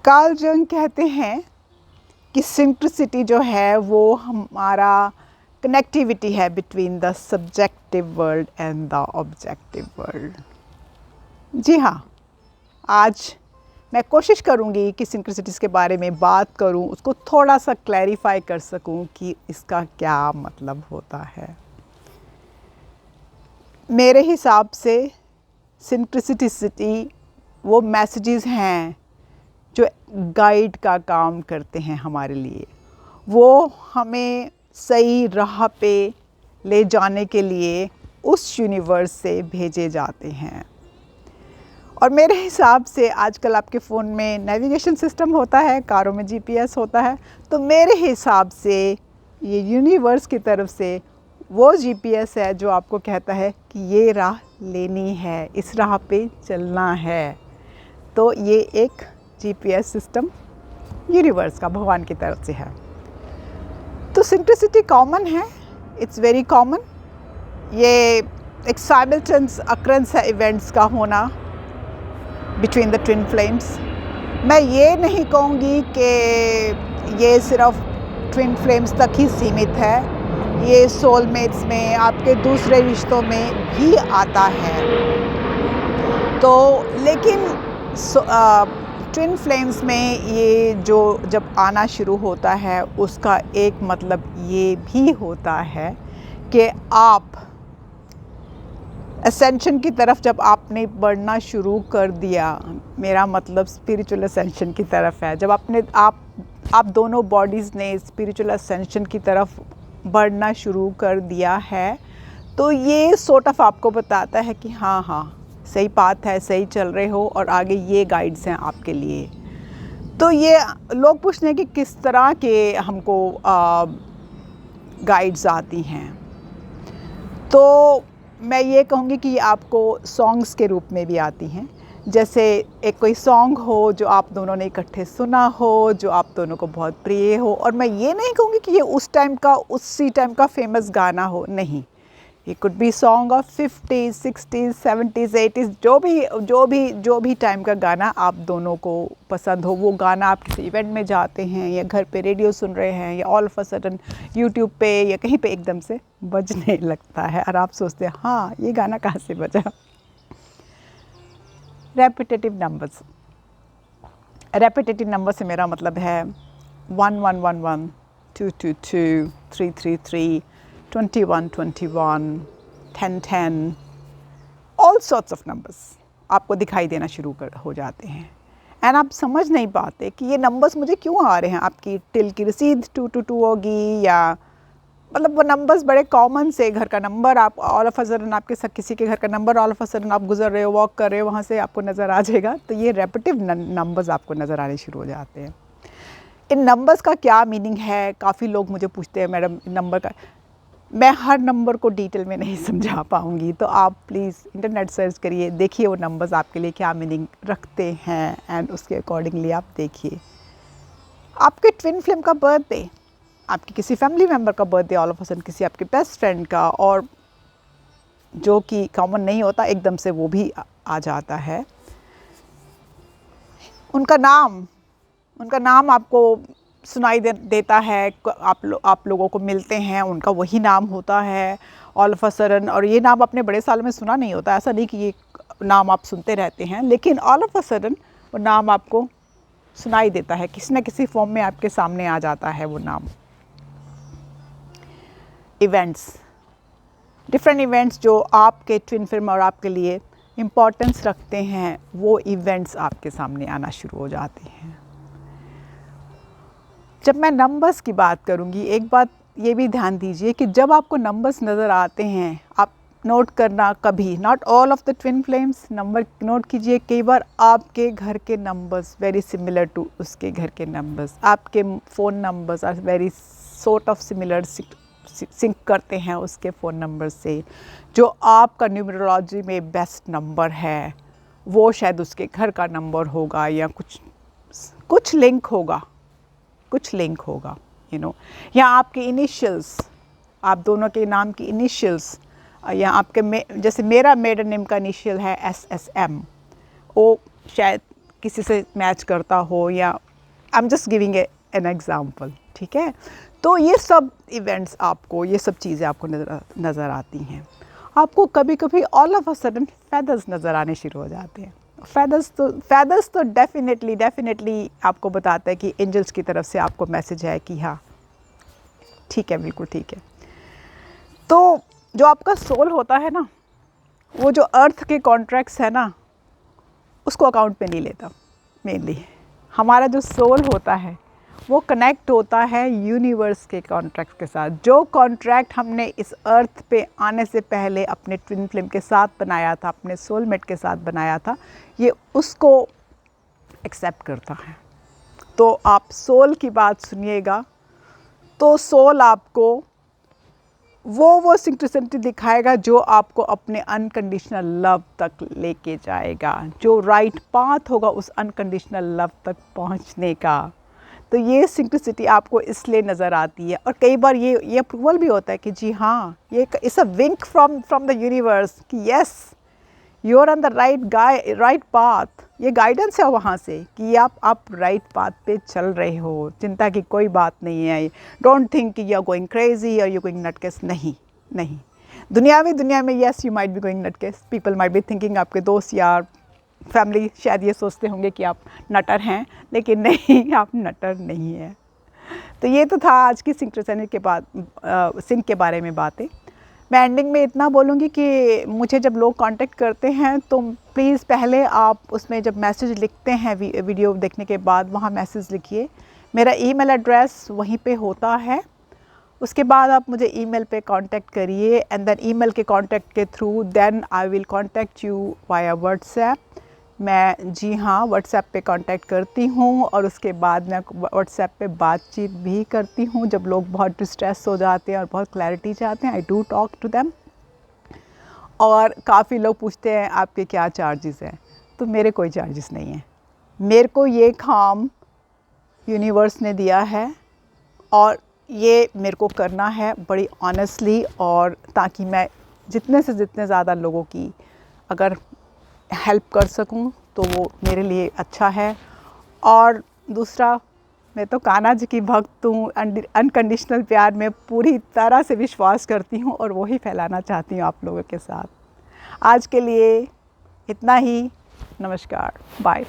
Karl जंग कहते हैं कि सिंक्रोसिटी जो है वो हमारा कनेक्टिविटी है between the subjective world and the objective world. जी हाँ, आज मैं कोशिश करूँगी कि सिंक्रोसिटीज़ के बारे में बात करूँ, उसको थोड़ा सा क्लैरिफाई कर सकूँ कि इसका क्या मतलब होता है। मेरे हिसाब से सिंक्रोसिटी वो मैसेजेस हैं जो गाइड का काम करते हैं हमारे लिए। वो हमें सही राह पे ले जाने के लिए उस यूनिवर्स से भेजे जाते हैं। और मेरे हिसाब से आजकल आपके फ़ोन में नेविगेशन सिस्टम होता है, कारों में जीपीएस होता है, तो मेरे हिसाब से ये यूनिवर्स की तरफ से वो जीपीएस है जो आपको कहता है कि ये राह लेनी है, इस राह पे चलना है। तो ये एक जीपीएस सिस्टम यूनिवर्स का भगवान की तरफ से है। तो सिंक्रोसिटी कॉमन है, इट्स वेरी कॉमन। ये एक साइमल्टेनियस अकरेंस है इवेंट्स का होना बिटवीन द ट्विन फ्लेम्स। मैं ये नहीं कहूँगी कि ये सिर्फ ट्विन फ्लेम्स तक ही सीमित है, ये सोलमेट्स में, आपके दूसरे रिश्तों में भी आता है। तो लेकिन ट्विन फ्लेम्स में ये जो जब आना शुरू होता है उसका एक मतलब ये भी होता है कि आप असेंशन की तरफ जब आपने बढ़ना शुरू कर दिया, मेरा मतलब स्पिरिचुअल असेंशन की तरफ है, जब आप दोनों बॉडीज़ ने स्पिरिचुअल असेंशन की तरफ बढ़ना शुरू कर दिया है, तो ये सॉर्ट ऑफ आपको बताता है कि हाँ सही बात है, सही चल रहे हो और आगे ये गाइड्स हैं आपके लिए। तो ये लोग पूछते हैं कि किस तरह के हमको गाइड्स आती हैं। तो मैं ये कहूँगी कि आपको सॉन्ग्स के रूप में भी आती हैं। जैसे एक कोई सॉन्ग हो जो आप दोनों ने इकट्ठे सुना हो, जो आप दोनों को बहुत प्रिय हो, और मैं ये नहीं कहूँगी कि ये उस टाइम का, उसी टाइम का फेमस गाना हो, नहीं। ये could be song of 50s, 60s, 70s, 80s, जो भी टाइम का गाना आप दोनों को पसंद हो। वो गाना आप किसी इवेंट में जाते हैं या घर पे रेडियो सुन रहे हैं या all of a sudden YouTube पे या कहीं पे एकदम से बजने लगता है और आप सोचते हैं हाँ ये गाना कहाँ से बजा। रेपिटेटिव नंबर्स, रेपिटेटिव नंबर से मेरा मतलब है 1111, 222, 333, 2121, 1010, ऑल सॉर्ट्स ऑफ नंबर्स आपको दिखाई देना शुरू हो जाते हैं। एंड आप समझ नहीं पाते कि ये नंबर्स मुझे क्यों आ रहे हैं। आपकी टिल की रसीद 222 होगी, या मतलब वो नंबर्स बड़े कॉमन से, घर का नंबर आप ऑल ऑफ अ सडन, आपके किसी के घर का number all of a sudden आप गुजर रहे हो, वॉक कर रहे हो, वहाँ से आपको नज़र आ जाएगा। तो ये रेपिटिव नंबर्स आपको नज़र आने शुरू हो जाते हैं। इन नंबर्स का क्या मीनिंग है, काफ़ी लोग मुझे पूछते हैं मैडम नंबर का। मैं हर नंबर को डिटेल में नहीं समझा पाऊँगी, तो आप प्लीज़ इंटरनेट सर्च करिए, देखिए वो नंबर्स आपके लिए क्या मीनिंग रखते हैं एंड उसके अकॉर्डिंगली आप देखिए। आपके ट्विन फ्लेम का बर्थडे, आपकी किसी फैमिली मेम्बर का birthday, all of a sudden किसी आपके बेस्ट फ्रेंड का, और जो कि कॉमन नहीं होता एकदम से वो भी आ जाता है। उनका नाम आपको सुनाई देता है, आप लोगों को मिलते हैं, उनका वही नाम होता है ऑल ऑफ अ सडन। और ये नाम आपने बड़े सालों में सुना नहीं होता, ऐसा नहीं कि ये नाम आप सुनते रहते हैं, लेकिन ऑल ऑफ अ सडन वो नाम आपको सुनाई देता है, किसी न किसी फॉर्म में आपके सामने आ जाता है वो नाम। इवेंट्स, डिफरेंट इवेंट्स जो आपके ट्विन फ्लेम और आपके लिए इम्पोर्टेंस रखते हैं, वो इवेंट्स आपके सामने आना शुरू हो जाते हैं। जब मैं नंबर्स की बात करूंगी, एक बात ये भी ध्यान दीजिए कि जब आपको नंबर्स नज़र आते हैं, आप नोट करना कभी, not all of the twin flames, number note कीजिए। कई बार आपके घर के नंबर्स वेरी सिमिलर टू उसके घर के नंबर्स, आपके phone numbers are very sort of similar, sync करते हैं उसके फ़ोन नंबर से। जो आपका न्यूमरोलॉजी में बेस्ट नंबर है वो शायद उसके घर का नंबर होगा, या कुछ लिंक होगा, या आपके इनिशियल्स, आप दोनों के नाम की इनिशियल्स, या आपके जैसे मेरा मेडन नेम का इनिशियल है SSM, वो शायद किसी से मैच करता हो, या I am just giving an example, ठीक है। तो ये सब इवेंट्स आपको, ये सब चीज़ें आपको नज़र आती हैं। आपको कभी कभी all of a sudden feathers नज़र आने शुरू हो जाते हैं। फेदर्स तो डेफिनेटली आपको बताता है कि एंजल्स की तरफ से आपको मैसेज है कि हाँ ठीक है, बिल्कुल ठीक है। तो जो आपका सोल होता है ना, वो जो अर्थ के कॉन्ट्रैक्ट्स है ना, उसको अकाउंट पे नहीं लेता। मेनली हमारा जो सोल होता है वो कनेक्ट होता है यूनिवर्स के कॉन्ट्रैक्ट के साथ। जो कॉन्ट्रैक्ट हमने इस अर्थ पे आने से पहले अपने ट्विन फ्लेम के साथ बनाया था, अपने सोलमेट के साथ बनाया था, ये उसको एक्सेप्ट करता है। तो आप सोल की बात सुनिएगा तो सोल आपको वो सिंक्रोनिसिटी दिखाएगा जो आपको अपने अनकंडीशनल लव तक लेके जाएगा, जो राइट पाथ होगा उस अनकंडीशनल लव तक पहुंचने का। तो ये सिंक्रोनिसिटी आपको इसलिए नज़र आती है। और कई बार ये अप्रूवल भी होता है कि जी हाँ, ये it's a wink from the universe कि yes you are on the right path. ये गाइडेंस है वहाँ से कि आप राइट पाथ पे चल रहे हो, चिंता की कोई बात नहीं है। Don't think you are going crazy और यू गोइंग नटकेस। नहीं दुनिया में yes you might be going nutcase, people might be thinking, आपके दोस्त यार फैमिली शायद ये सोचते होंगे कि आप नटर हैं, लेकिन नहीं, आप नटर नहीं हैं। तो ये तो था आज की सिंक्रोनिसिटी के बाद सिंक के बारे में बातें। मैं एंडिंग में इतना बोलूँगी कि मुझे जब लोग कांटेक्ट करते हैं तो प्लीज़ पहले आप उसमें जब मैसेज लिखते हैं वीडियो देखने के बाद, वहाँ मैसेज लिखिए। मेरा ईमेल एड्रेस वहीं पे होता है। उसके बाद आप मुझे ईमेल पे कांटेक्ट करिए एंड देन ईमेल के कांटेक्ट के through then I will contact you via WhatsApp. मैं जी हाँ व्हाट्सएप पे कांटेक्ट करती हूँ और उसके बाद मैं व्हाट्सएप पे बातचीत भी करती हूँ। जब लोग बहुत डिस्ट्रेस हो जाते हैं और बहुत क्लैरिटी चाहते हैं, I do talk to them. और काफ़ी लोग पूछते हैं आपके क्या चार्जेस हैं, तो मेरे कोई चार्जेस नहीं हैं। मेरे को ये काम यूनिवर्स ने दिया है और ये मेरे को करना है बड़ी ऑनेस्टली, और ताकि मैं जितने से जितने ज़्यादा लोगों की अगर हेल्प कर सकूं तो वो मेरे लिए अच्छा है। और दूसरा, मैं तो कान्हा जी की भक्त हूँ, अनकंडीशनल प्यार में पूरी तरह से विश्वास करती हूँ और वही फैलाना चाहती हूँ आप लोगों के साथ। आज के लिए इतना ही। नमस्कार, बाय।